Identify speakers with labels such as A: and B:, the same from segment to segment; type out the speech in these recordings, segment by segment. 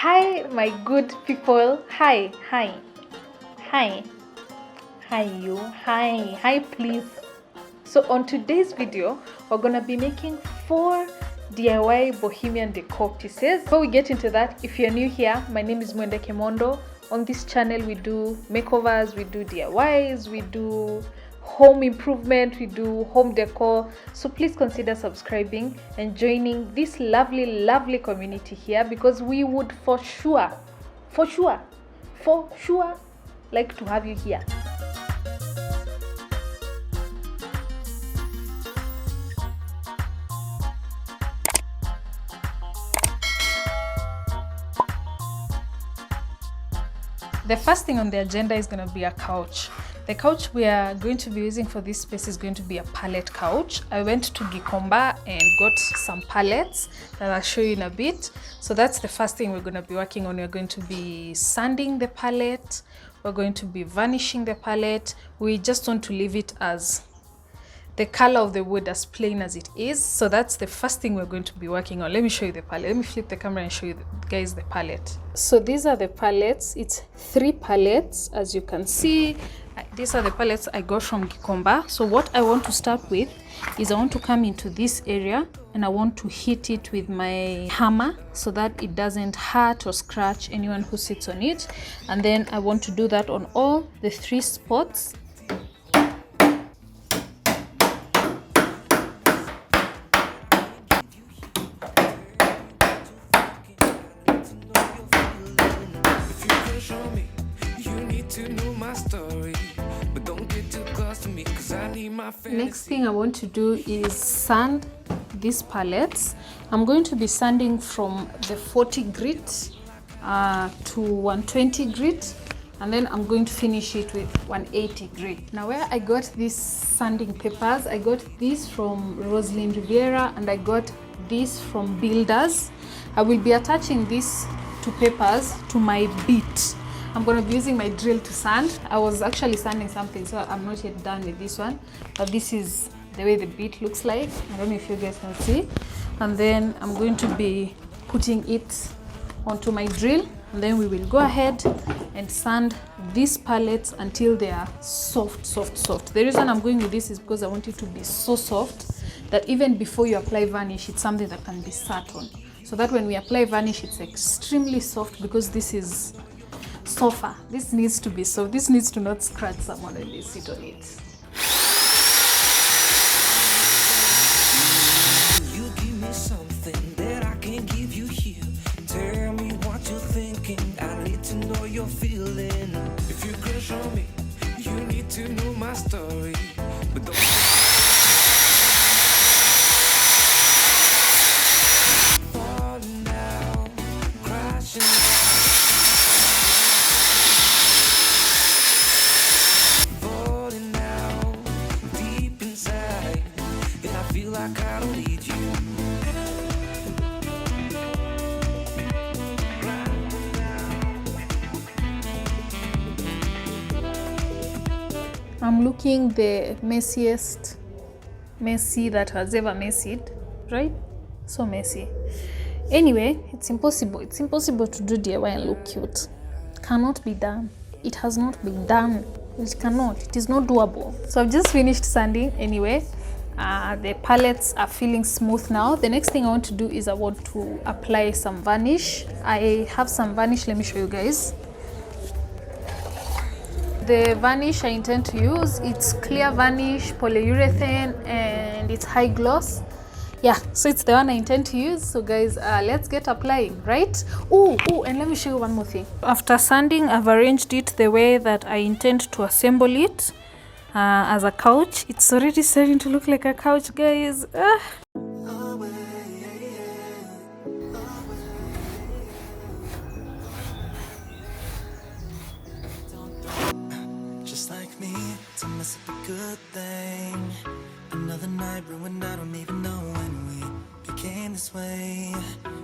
A: Hi, my good people. Hi, please. So on today's video, we're gonna be making 4 DIY Bohemian Decor pieces. Before we get into that, if you're new here, my name is Mwende. On this channel, we do makeovers, we do DIYs, we do home improvement, we do home decor. So please consider subscribing and joining this lovely community here, because we would for sure like to have you here. The first thing on the agenda is going to be a couch. The couch we are going to be using for this space is going to be a pallet couch. I went to Gikomba and got some pallets that I'll show you in a bit. So that's the first thing we're going to be working on. We're going to be sanding the pallet. We're going to be varnishing the pallet. We just want to leave it as the color of the wood as plain as it is. So that's the first thing we're going to be working on. Let me show you the pallet. Let me flip the camera and show you guys the pallet. So these are the pallets. It's 3 pallets, as you can see. These are the pallets I got from Gikomba. So what I want to start with is I want to come into this area and I want to hit it with my hammer so that it doesn't hurt or scratch anyone who sits on it. And then I want to do that on all the 3 spots. Next thing I want to do is sand these pallets. I'm going to be sanding from the 40 grit to 120 grit, and then I'm going to finish it with 180 grit. Now, where I got these sanding papers, I got these from Rosalind Riviera and I got this from Builders. I will be attaching these 2 papers to my bit. I'm going to be using my drill to sand. I was actually sanding something, so I'm not yet done with this one. But this is the way the bit looks like. I don't know if you guys can see. And then I'm going to be putting it onto my drill. And then we will go ahead and sand these pallets until they are soft. The reason I'm going with this is because I want it to be so soft that even before you apply varnish, it's something that can be sat on. So that when we apply varnish, it's extremely soft, because this is sofa. This needs to be soft. This needs to not scratch someone when they sit on it. You give me something that I can't give you here. Tell me what you're thinking. I need to know you're feeling. If you crush on me, you need to know my story. But don't falling down, crashing. I'm looking the messy that has ever messied, right? So messy. Anyway, it's impossible to do DIY and look cute. Cannot be done. It has not been done. It cannot. It is not doable. So I've just finished sanding anyway. The pallets are feeling smooth now. The next thing I want to do is I want to apply some varnish. I have some varnish. Let me show you guys. The varnish I intend to use, it's clear varnish, polyurethane, and it's high gloss. Yeah, so it's the one I intend to use. So guys, let's get applying, right? Oh, and let me show you one more thing. After sanding, I've arranged it the way that I intend to assemble it as a couch. It's already starting to look like a couch, guys.
B: To mess up a good thing. Another night ruined, I don't even know when we became this way.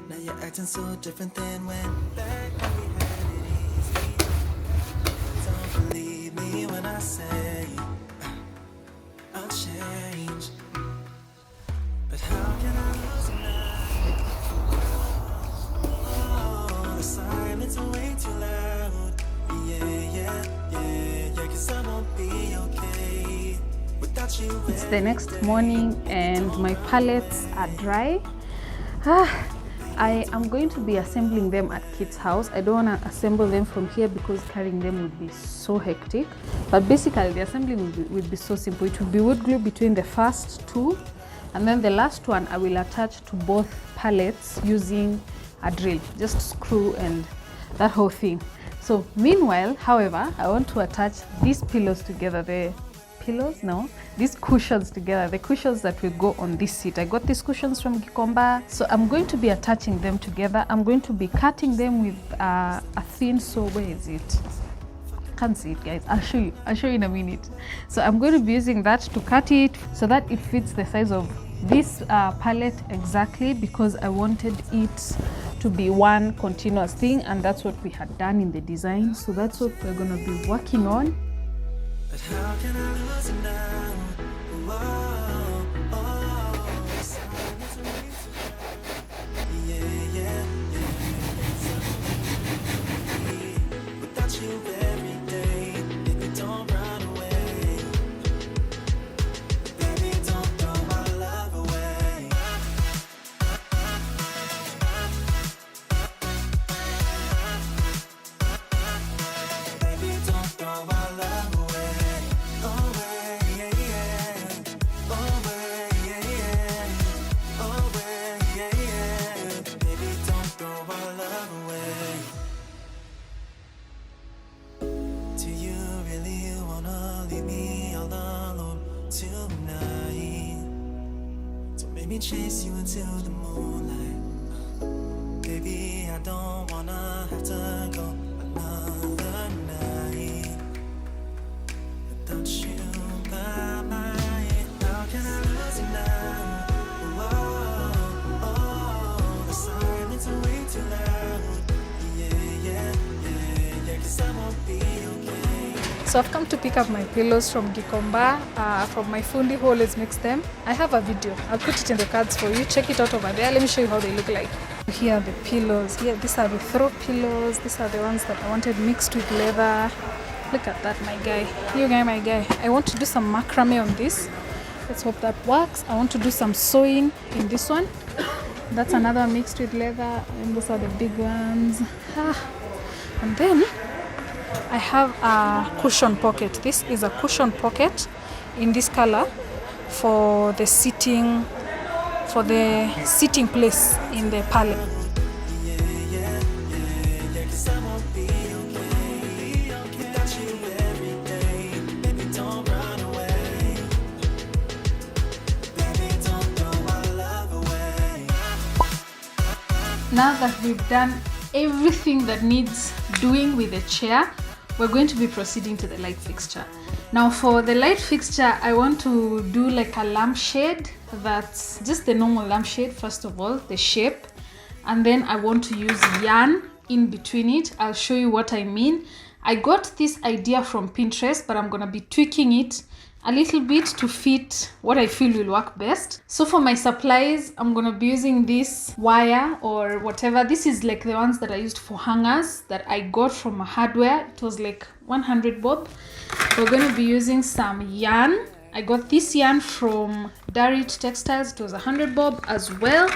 B: Now you're acting so different than when back when we had it easy. Don't believe me when I say I'll change, but how can I lose tonight? Oh, the sun
A: It's the next morning and my pallets are dry. I am going to be assembling them at Kit's house. I don't want to assemble them from here because carrying them would be so hectic. But basically the assembling will be so simple. It will be wood glue between the first two, and then the last one I will attach to both pallets using a drill. Just screw and that whole thing. So meanwhile, however, I want to attach these pillows together. These cushions together, the cushions that will go on this seat. I got these cushions from Gikomba, so I'm going to be attaching them together. I'm going to be cutting them with a thin saw. Where is it? Can't see it, guys. I'll show you in a minute. So I'm going to be using that to cut it so that it fits the size of this pallet exactly, because I wanted it to be one continuous thing, and that's what we had done in the design. So that's what we're going to be working on.
B: But how can I lose it now? Whoa, oh, silence rings around. Yeah. Without you every day, baby, don't run away. Baby, don't throw my love away. Baby, don't throw my love away. Chase you into the moonlight. Baby, I don't wanna have to go another night without you by my side. How can I lose it now? Oh, the silence is way too loud. Yeah, 'cause I won't be okay.
A: So I've come to pick up my pillows from Gikomba, from my fundi who always makes them. I have a video. I'll put it in the cards for you. Check it out over there. Let me show you how they look like. Here are the pillows. Here, these are the throw pillows. These are the ones that I wanted mixed with leather. Look at that, my guy. You guy, my guy. I want to do some macrame on this. Let's hope that works. I want to do some sewing in this one. That's another one mixed with leather. And those are the big ones. And then I have a cushion pocket. This is a cushion pocket in this color for the sitting place in the pallet. Now that we've done everything that needs doing with the chair, we're going to be proceeding to the light fixture. Now for the light fixture, I want to do like a lampshade. That's just the normal lampshade, first of all, the shape. And then I want to use yarn in between it. I'll show you what I mean. I got this idea from Pinterest, but I'm gonna be tweaking it a little bit to fit what I feel will work best. So for my supplies, I'm gonna be using this wire or whatever. This is like the ones that I used for hangers that I got from a hardware. It was like 100 bob. We're gonna be using some yarn. I got this yarn from Darit Textiles. It was 100 bob as well.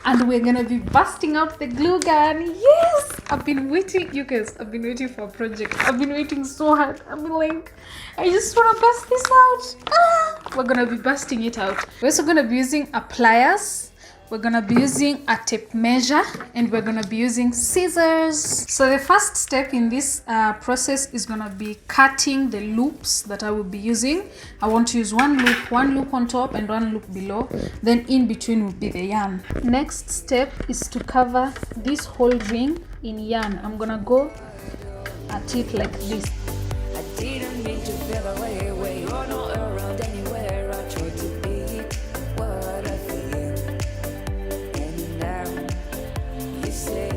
A: And we're gonna be busting out the glue gun. Yes! I've been waiting, you guys. I've been waiting for a project. I've been waiting so hard. I've been like, I just wanna bust this out. We're gonna be busting it out. We're also gonna be using a pliers. We're gonna be using a tape measure, and we're gonna be using scissors. So the first step in this process is gonna be cutting the loops that I will be using. I want to use one loop on top and one loop below. Then in between will be the yarn. Next step is to cover this whole ring in yarn. I'm gonna go at it like this.
C: I didn't mean to feel away where you're not around anywhere. I tried to be what I feel, and now you say,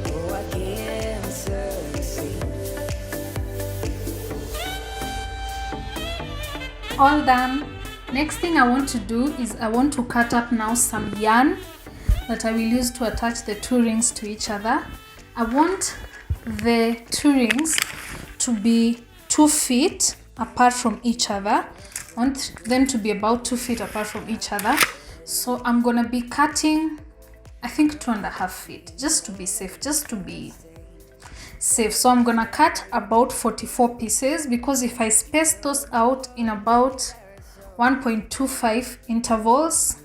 C: oh, I can't succeed.
A: All done. Next thing I want to do is I want to cut up now some yarn that I will use to attach the two rings to each other. I want the two rings to be 2 feet apart from each other. I want them to be about 2 feet apart from each other. So I'm gonna be cutting, I think 2.5 feet, just to be safe, So I'm gonna cut about 44 pieces, because if I space those out in about 1.25 intervals,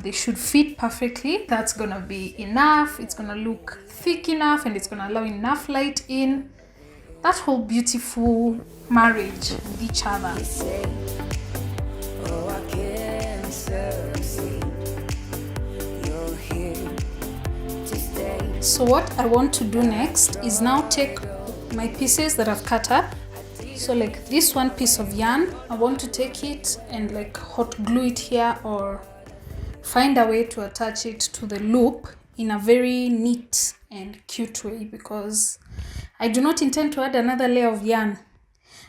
A: they should fit perfectly. That's gonna be enough. It's gonna look thick enough, and it's gonna allow enough light in. That whole beautiful marriage with each other.
C: Oh, I can't succeed. You're here to stay.
A: So what I want to do next is now take my pieces that I've cut up. So like this one piece of yarn, I want to take it and like hot glue it here, or find a way to attach it to the loop in a very neat and cute way, because I do not intend to add another layer of yarn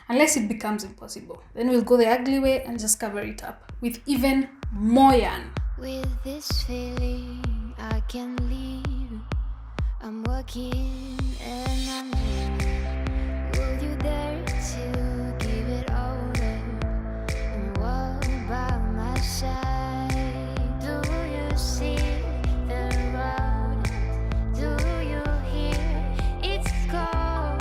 A: unless it becomes impossible. Then we'll go the ugly way and just cover it up with even more yarn.
D: With this feeling I can leave. I'm working and I'm dreaming. Will you dare to give it all up and walk by my side? Do you see the road? Do you hear its call?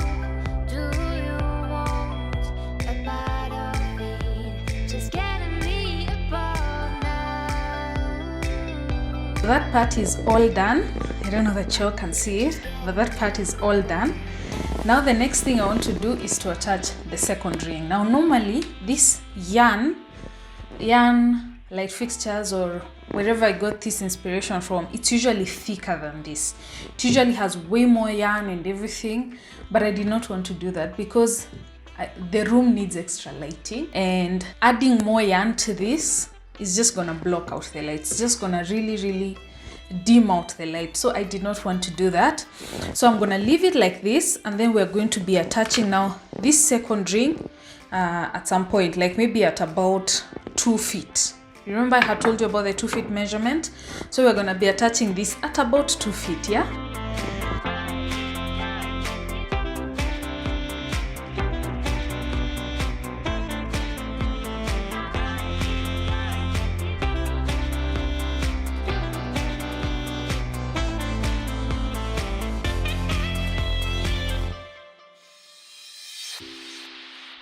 D: Do you want a part of it? Just getting me above now.
A: That part is all done. I don't know that you can see it, but that part is all done. Now the next thing I want to do is to attach the second ring. Now normally this yarn light fixtures, or wherever I got this inspiration from, it's usually thicker than this. It usually has way more yarn and everything, but I did not want to do that because the room needs extra lighting, and adding more yarn to this is just gonna block out the light. It's just gonna really dim out the light, so I did not want to do that. So I'm gonna leave it like this, and then we're going to be attaching now this second ring at some point, like maybe at about 2 feet. Remember I had told you about the 2 feet measurement? So we're gonna be attaching this at about 2 feet, yeah?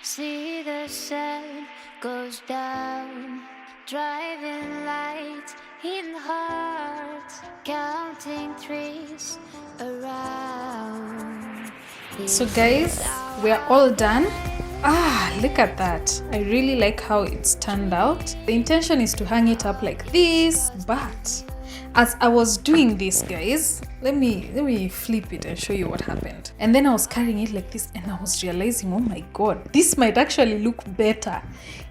D: See the sun goes down, driving lights in hearts, counting trees around.
A: So guys, we're all done. Look at that. I really like how it's turned out. The intention is to hang it up like this, but as I was doing this, guys, let me flip it and show you what happened. And then I was carrying it like this, and I was realizing, oh my god, this might actually look better.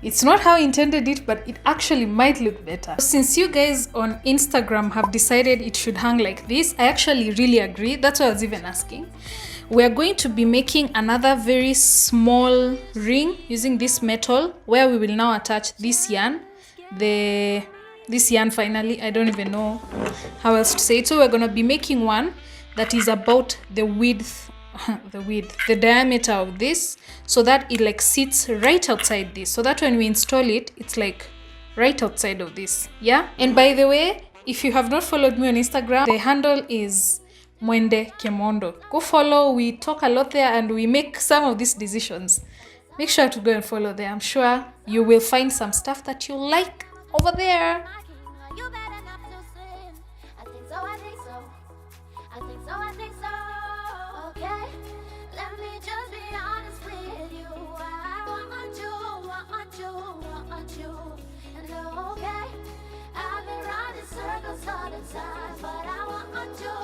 A: It's not how I intended it, but it actually might look better. Since you guys on Instagram have decided it should hang like this, I actually really agree. That's why I was even asking. We're going to be making another very small ring using this metal, where we will now attach this yarn. This yarn finally, I don't even know how else to say it. So we're going to be making one that is about the width, the diameter of this, so that it like sits right outside this, so that when we install it, it's like right outside of this, yeah? And by the way, if you have not followed me on Instagram, the handle is Mwende Kemondo. Go follow. We talk a lot there and we make some of these decisions. Make sure to go and follow there. I'm sure you will find some stuff that you like over there.
D: You better not too slim. I think so, I think so. I think so, I think so. Okay, let me just be honest with you. I want you. And okay, I've been running circles all the time, but I want you.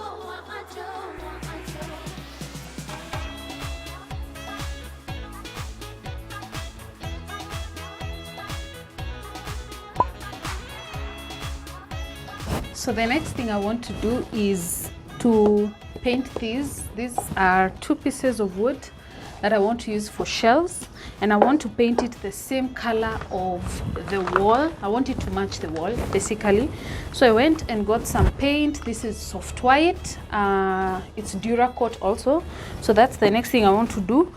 A: So the next thing I want to do is to paint these. These are 2 pieces of wood that I want to use for shelves, and I want to paint it the same color of the wall. I want it to match the wall basically. So I went and got some paint. This is soft white, it's Duracoat also. So that's the next thing I want to do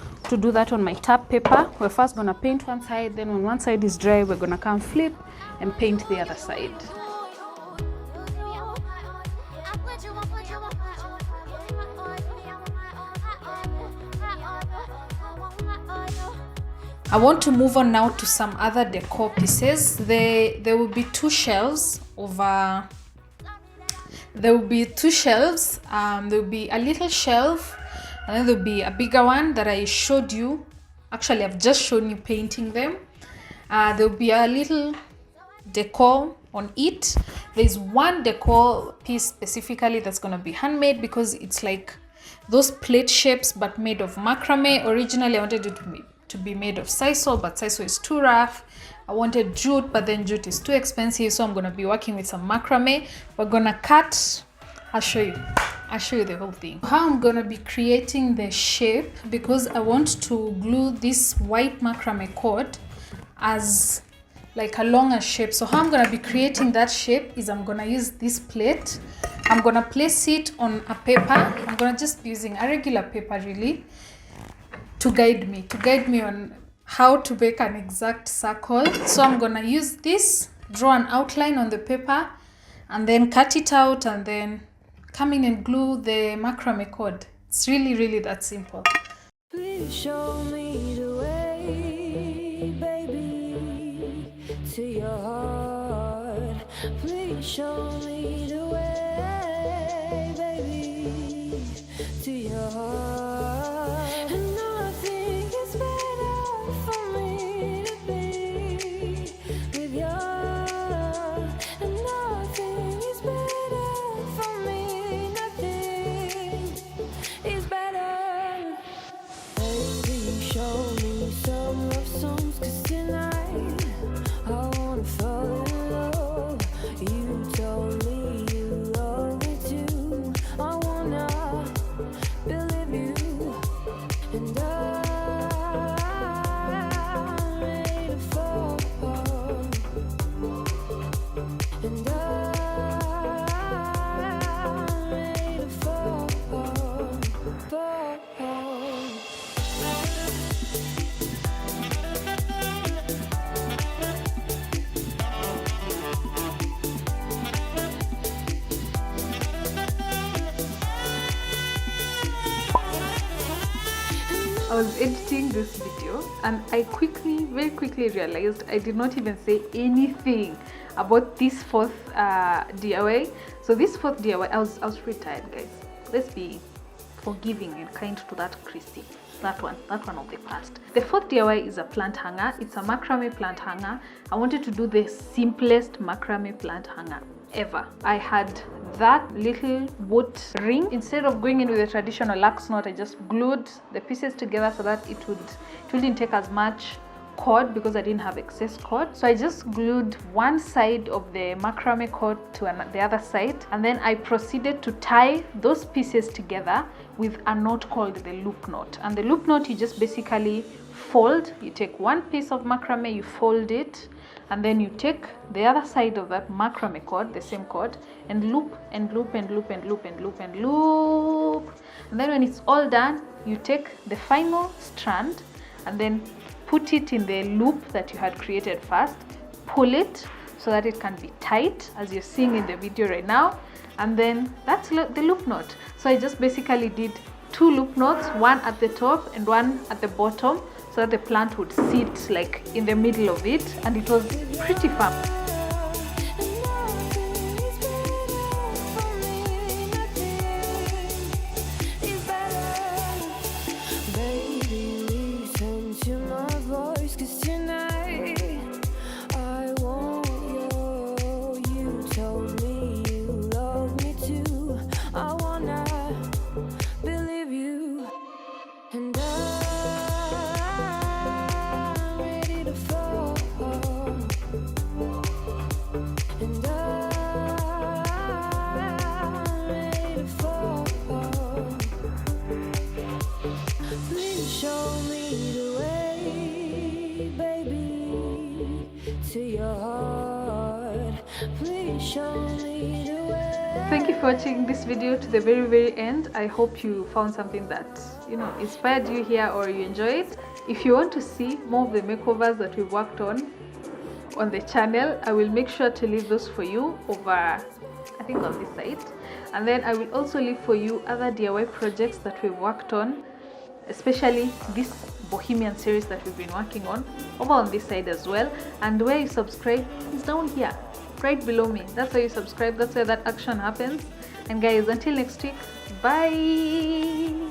A: that on my tab paper. We're first gonna paint one side, then when one side is dry, we're gonna come flip and paint the other side. I want to move on now to some other decor pieces. There will be two shelves over. There will be two shelves. There will be a little shelf, and then there will be a bigger one that I showed you. Actually, I've just shown you painting them. There will be a little decor on it. There's one decor piece specifically that's going to be handmade because it's like those plate shapes but made of macrame. Originally, I wanted it to be made of sisal, but sisal is too rough. I wanted jute, but then jute is too expensive, so I'm going to be working with some macrame. We're going to cut. I'll show you the whole thing. How I'm going to be creating the shape, because I want to glue this white macrame cord as like a longer shape. So how I'm going to be creating that shape is I'm going to use this plate. I'm going to place it on a paper. I'm going to just be using a regular paper really to guide me on how to make an exact circle. So I'm going to use this, draw an outline on the paper, and then cut it out, and then come in and glue the macrame cord. It's really that simple.
C: Please show me the way, baby, to your heart. Please show me the way, baby, to your heart. And nothing is better for me to be with you. And nothing is better for me. Nothing is better. Baby, show me some love songs, 'cause tonight I wanna fall in love. You told me you love me too. I wanna believe you. And I'm ready to fall. And I'm ready to fall.
A: I was editing this video and I very quickly realized I did not even say anything about this fourth DIY. So this fourth DIY, I was pretty tired, guys. Let's be forgiving and kind to that Christy. That one of the past. The fourth DIY is a plant hanger. It's a macrame plant hanger. I wanted to do the simplest macrame plant hanger ever. I had that little wood ring. Instead of going in with a traditional lax knot, I just glued the pieces together so that it wouldn't take as much cord because I didn't have excess cord. So I just glued one side of the macrame cord to the other side, and then I proceeded to tie those pieces together with a knot called the loop knot. And the loop knot, you just basically fold. You take one piece of macrame, you fold it, and then you take the other side of that macrame cord, the same cord, and loop and loop and loop and loop and loop and loop. And then when it's all done, you take the final strand and then put it in the loop that you had created first, pull it so that it can be tight as you're seeing in the video right now, and then that's the loop knot. So I just basically did two loop knots, one at the top and one at the bottom, so that the plant would sit like in the middle of it, and it was pretty fun.
C: show me the way.
A: Thank you for watching this video to the very end. I hope you found something that, you know, inspired you here or you enjoy it. If you want to see more of the makeovers that we've worked on the channel, I will make sure to leave those for you over, I think, on this side. And then I will also leave for you other DIY projects that we've worked on, especially this Bohemian series that we've been working on, over on this side as well. And where you subscribe is down here, right below me. That's where you subscribe, that's where that action happens. And guys, until next week, bye.